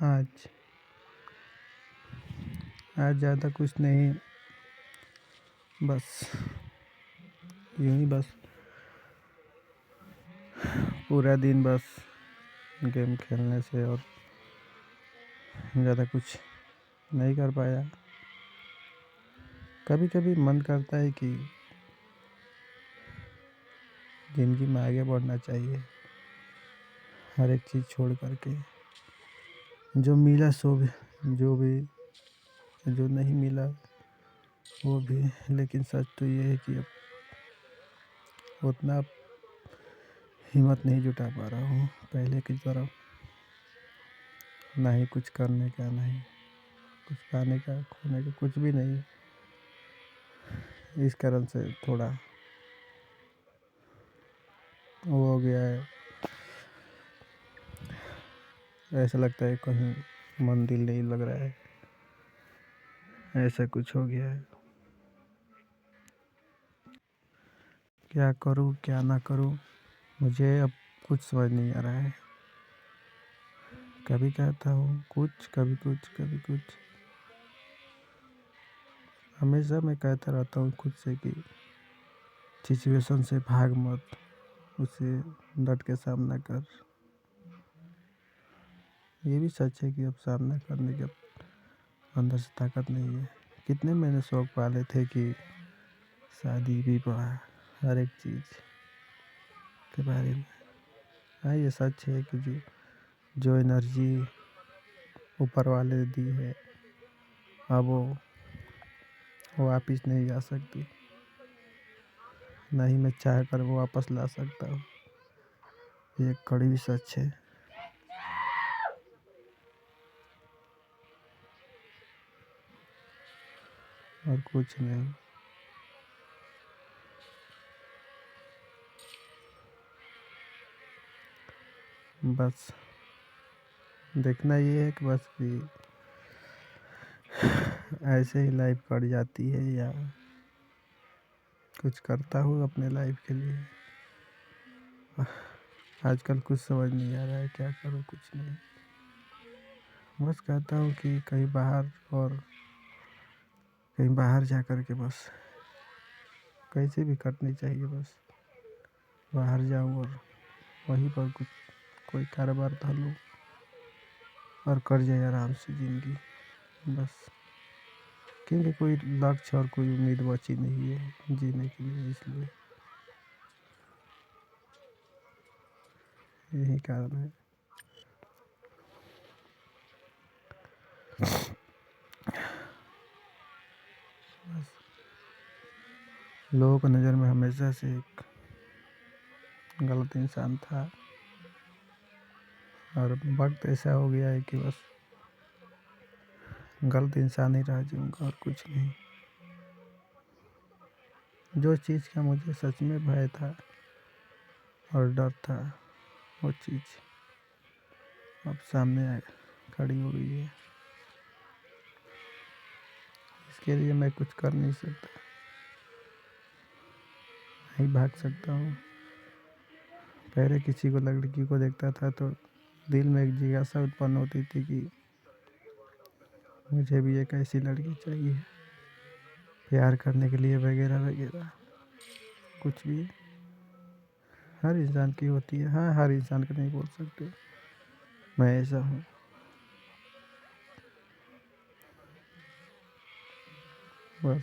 आज आज ज़्यादा कुछ नहीं, बस यूं ही बस पूरा दिन बस गेम खेलने से और ज़्यादा कुछ नहीं कर पाया। कभी कभी मन करता है कि ज़िंदगी में आगे बढ़ना चाहिए, हर एक चीज़ छोड़ करके। जो मिला सो भी, जो भी जो नहीं मिला वो भी। लेकिन सच तो ये है कि अब उतना हिम्मत नहीं जुटा पा रहा हूँ पहले की तरह। ना ही कुछ करने का, ना ही कुछ पाने का, खोने का, कुछ भी नहीं। इस कारण से थोड़ा वो हो गया है। ऐसा लगता है कहीं मन दिल नहीं लग रहा है, ऐसा कुछ हो गया है। क्या करूँ क्या ना करूँ, मुझे अब कुछ समझ नहीं आ रहा है। कभी कहता हूँ कुछ, कभी कुछ, कभी कुछ। हमेशा मैं कहता रहता हूँ खुद से कि सिचुएशन से भाग मत, उसे डट के सामना कर। ये भी सच है कि अब सामना करने के अंदर से ताकत नहीं है। कितने मैंने शौक पाले थे कि शादी विवाह हर एक चीज़ के बारे में। हाँ, ये सच है कि जो एनर्जी ऊपर वाले ने दी है, अब वो वापिस नहीं जा सकती। ना ही मैं चाह कर वो वापस ला सकता हूँ। ये कड़वी सच है। और कुछ नहीं। बस देखना ये है कि बस कि ऐसे ही लाइफ कट जाती है या कुछ करता हूँ अपने लाइफ के लिए। आजकल कुछ समझ नहीं आ रहा है क्या करूँ, कुछ नहीं। बस कहता हूँ कि कहीं बाहर जा कर के बस कैसे भी कटनी चाहिए। बस बाहर जाऊँ और वहीं पर कुछ कोई कारोबार धालूँ और कट जाए आराम से ज़िंदगी। बस क्योंकि कोई लक्ष्य और कोई उम्मीद बची नहीं है जीने के लिए, इसलिए यही कारण है। बस लोगों की नज़र में हमेशा से एक गलत इंसान था और वक्त ऐसा हो गया है कि बस गलत इंसान ही रह जाऊँगा और कुछ नहीं। जो चीज़ का मुझे सच में भय था और डर था, वो चीज़ अब सामने खड़ी हो गई है। इसके लिए मैं कुछ कर नहीं सकता, नहीं भाग सकता हूँ। पहले किसी को लड़की को देखता था तो दिल में एक जिज्ञासा उत्पन्न होती थी कि मुझे भी एक ऐसी लड़की चाहिए, प्यार करने के लिए वगैरह वगैरह। कुछ भी हर इंसान की होती है। हाँ, हर इंसान को नहीं बोल सकते, मैं ऐसा हूँ। बस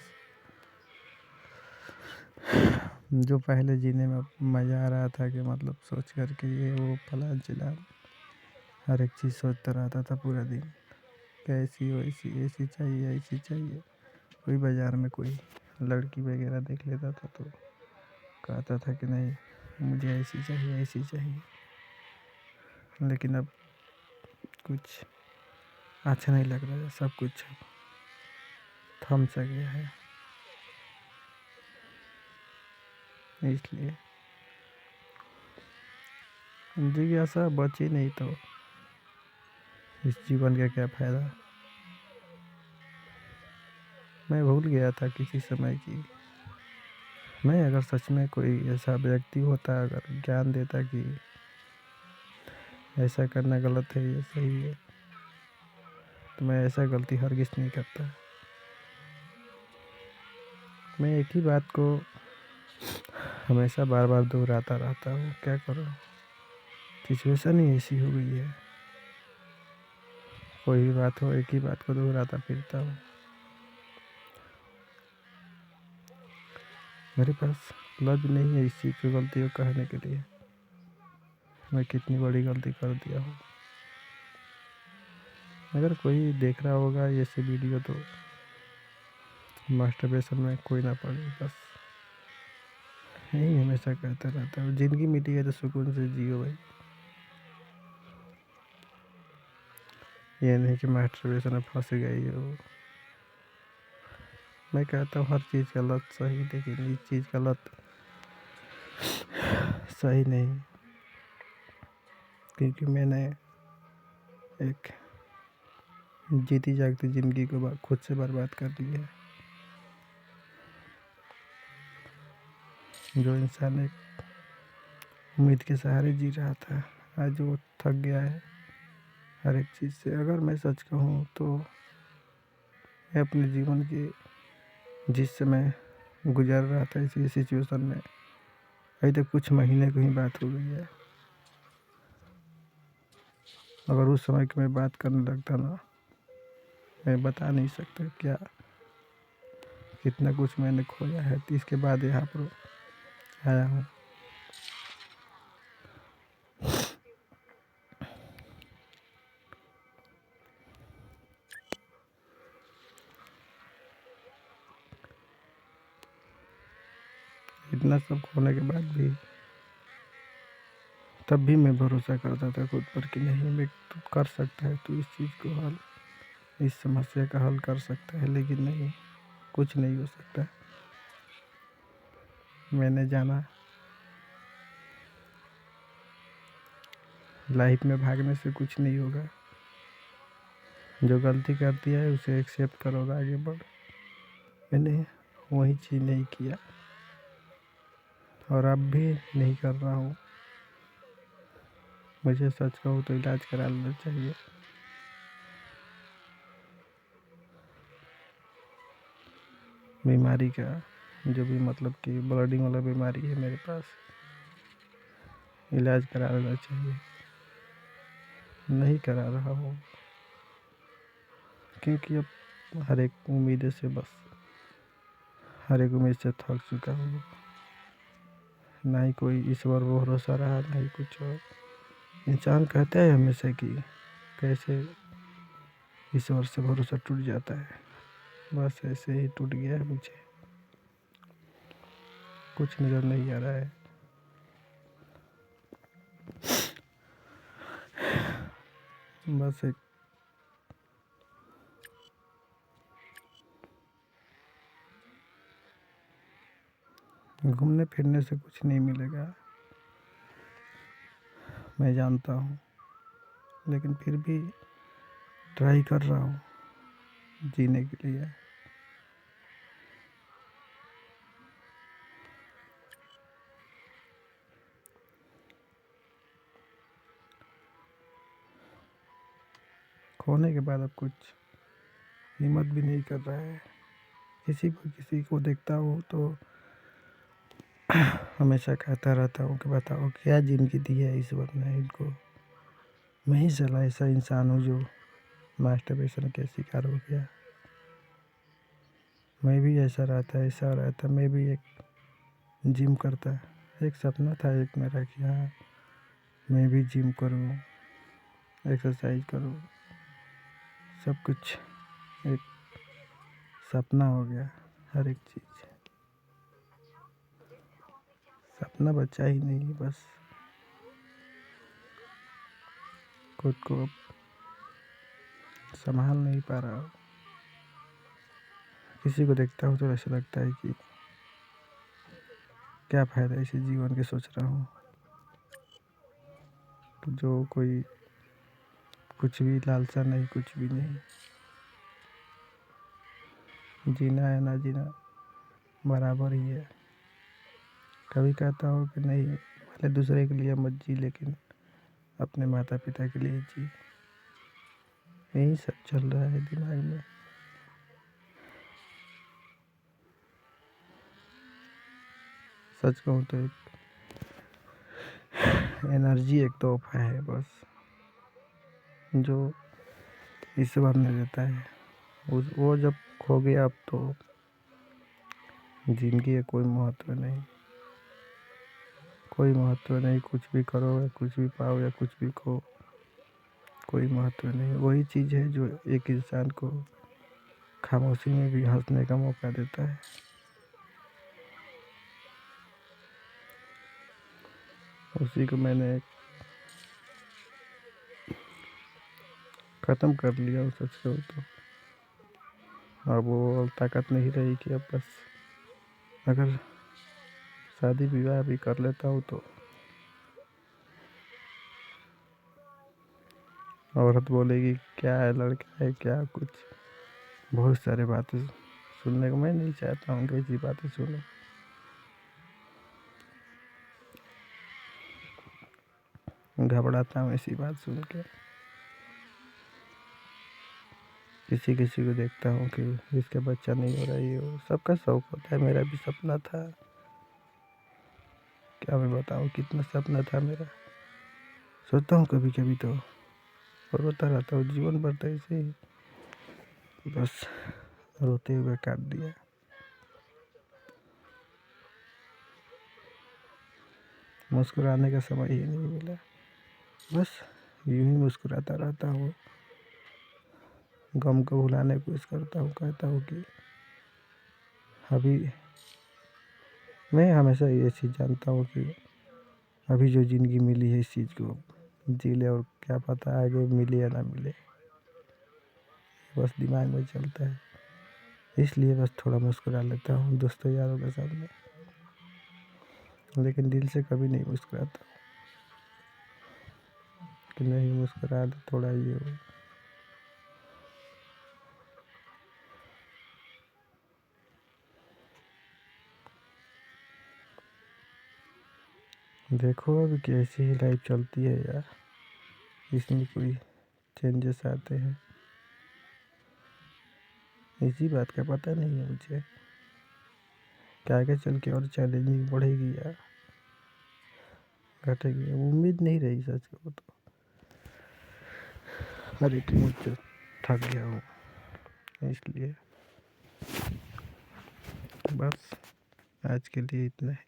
जो पहले जीने में मज़ा आ रहा था कि मतलब सोच कर के ये वो फलान चिलान हर एक चीज़ सोचता रहता था पूरा दिन, कैसी वैसी, ऐसी चाहिए ऐसी चाहिए। कोई बाज़ार में कोई लड़की वगैरह देख लेता था तो कहता था कि नहीं मुझे ऐसी चाहिए ऐसी चाहिए। लेकिन अब कुछ अच्छा नहीं लग रहा है, सब कुछ थम सा गया है। इसलिए जिज्ञासा बची नहीं तो इस जीवन का क्या फ़ायदा। मैं भूल गया था किसी समय कि मैं अगर सच में कोई ऐसा व्यक्ति होता, अगर ज्ञान देता कि ऐसा करना गलत है ये सही है, तो मैं ऐसा गलती हरगिज़ नहीं करता। मैं एक ही बात को हमेशा बार बार दोहराता रहता हूँ, क्या करूँ, सिचुएशन ही ऐसी हो गई है। कोई भी बात हो एक ही बात को दोहराता फिरता हूँ। मेरे पास लफ्ज़ नहीं है इस चीज़ की गलती को कहने के लिए मैं कितनी बड़ी गलती कर दिया हूँ। अगर कोई देख रहा होगा ऐसे वीडियो तो मास्टरबेशन में कोई ना पड़े, बस यही हमेशा कहता रहता हूँ। ज़िंदगी मिली है तो सुकून से जियो भाई। ये नहीं कि मास्टरबेशन में फंस गई हो। मैं कहता हूँ हर चीज़ गलत सही, लेकिन इस चीज़ गलत सही नहीं, क्योंकि मैंने एक जीती जागती ज़िंदगी को खुद से बर्बाद कर लिया है। जो इंसान एक उम्मीद के सहारे जी रहा था, आज वो थक गया है हर एक चीज़ से। अगर मैं सच कहूँ तो मैं अपने जीवन के जिस समय गुजर रहा था इसी सिचुएशन में अभी तक कुछ महीने की ही बात हो गई है। अगर उस समय की मैं बात करने लगता ना, मैं बता नहीं सकता क्या कितना कुछ मैंने खोया है, तो इसके बाद यहाँ पर आया हूँ। इतना सब खोने के बाद भी तब भी मैं भरोसा करता था खुद पर कि नहीं, मैं तू कर सकता है, तू इस चीज़ को हल, इस समस्या का हल कर सकता है। लेकिन नहीं, कुछ नहीं हो सकता। मैंने जाना लाइफ में भागने से कुछ नहीं होगा। जो गलती कर दिया है उसे एक्सेप्ट करो और आगे बढ़ो। मैंने वही चीज़ नहीं किया और अब भी नहीं कर रहा हूँ। मुझे सच कहूँ तो इलाज करा लेना चाहिए। बीमारी का जो भी मतलब कि ब्लडिंग वाला बीमारी है मेरे पास, इलाज करा लेना चाहिए। नहीं करा रहा हूँ क्योंकि अब हर एक उम्मीद से बस हर एक उम्मीद से थक चुका हूँ। ना ही कोई ईश्वर पर भरोसा रहा, ना ही कुछ और। इंसान कहता है हमेशा कि कैसे ईश्वर से भरोसा टूट जाता है, बस ऐसे ही टूट गया है मुझे। कुछ नज़र नहीं आ रहा है। बस एक घूमने फिरने से कुछ नहीं मिलेगा, मैं जानता हूँ, लेकिन फिर भी ट्राई कर रहा हूँ जीने के लिए। खोने के बाद अब कुछ हिम्मत भी नहीं कर रहा है। किसी को देखता हूँ तो हमेशा कहता रहता हूँ कि बताओ क्या ज़िंदगी दी है ईश्वर ने इनको। मैं ही साला ऐसा इंसान हूँ जो मास्टरबेशन के शिकार हो गया। मैं भी ऐसा रहता मैं भी एक जिम करता। एक सपना था एक मेरा कि हाँ मैं भी जिम करूँ, एक्सरसाइज करूँ, सब कुछ एक सपना हो गया। हर एक चीज़ सपना बचा ही नहीं, बस खुद को अब संभाल नहीं पा रहा हूँ। किसी को देखता हूँ तो ऐसा लगता है कि क्या फ़ायदा इसी जीवन के, सोच रहा हूँ। जो कोई कुछ भी लालसा नहीं, कुछ भी नहीं। जीना है ना जीना बराबर ही है। कभी कहता हूँ कि नहीं भले दूसरे के लिए मत जी, लेकिन अपने माता पिता के लिए जी। यही सब चल रहा है दिमाग में। सच कहूँ तो एक एनर्जी एक तोहफा है बस, जो ईश्वर ने देता है। वो जब खो गया अब तो जिंदगी का कोई महत्व नहीं, कोई महत्व नहीं। कुछ भी करो या कुछ भी पाओ या कुछ भी खो, कोई महत्व नहीं। वही चीज़ है जो एक इंसान को खामोशी में भी हंसने का मौका देता है। उसी को मैंने ख़त्म कर लिया हूँ सच कहूँ तो। अब वो ताकत नहीं रही कि अब बस अगर शादी विवाह भी कर लेता हूँ तो औरत बोलेगी क्या है, लड़का है क्या, कुछ बहुत सारे बातें सुनने को। मैं नहीं चाहता हूँ कि ऐसी बातें सुनो। घबराता हूँ ऐसी बात सुन के। किसी किसी को देखता हूँ कि इसका बच्चा नहीं हो रहा, ये हो, सबका शौक होता है। मेरा भी सपना था, क्या मैं बताऊँ कितना सपना था मेरा। सोचता हूँ कभी कभी तो, और रोता रहता हूँ जीवन भर तो ऐसे ही बस रोते हुए काट दिया। मुस्कुराने का समय ही नहीं मिला, बस यूं ही मुस्कुराता रहता हूँ। गम को भुलाने की कोशिश करता हूँ, कहता हूँ कि अभी मैं हमेशा ये चीज़ जानता हूँ कि अभी जो ज़िंदगी मिली है इस चीज़ को जी ले, और क्या पता आगे मिले या ना मिले। बस दिमाग में चलता है, इसलिए बस थोड़ा मुस्कुरा लेता हूँ दोस्तों यारों के सामने, लेकिन दिल से कभी नहीं मुस्कुराता कि नहीं मुस्कुरा दे थोड़ा ये हो। देखो अब कैसी ही लाइफ चलती है यार, इसमें कोई चेंजेस आते हैं इसी बात का पता नहीं है मुझे कि आगे चल के और चैलेंजिंग बढ़ेगी या घटेगी। उम्मीद नहीं रही सच को तो। अरे कि मुझसे थक गया हूँ, इसलिए बस आज के लिए इतना है।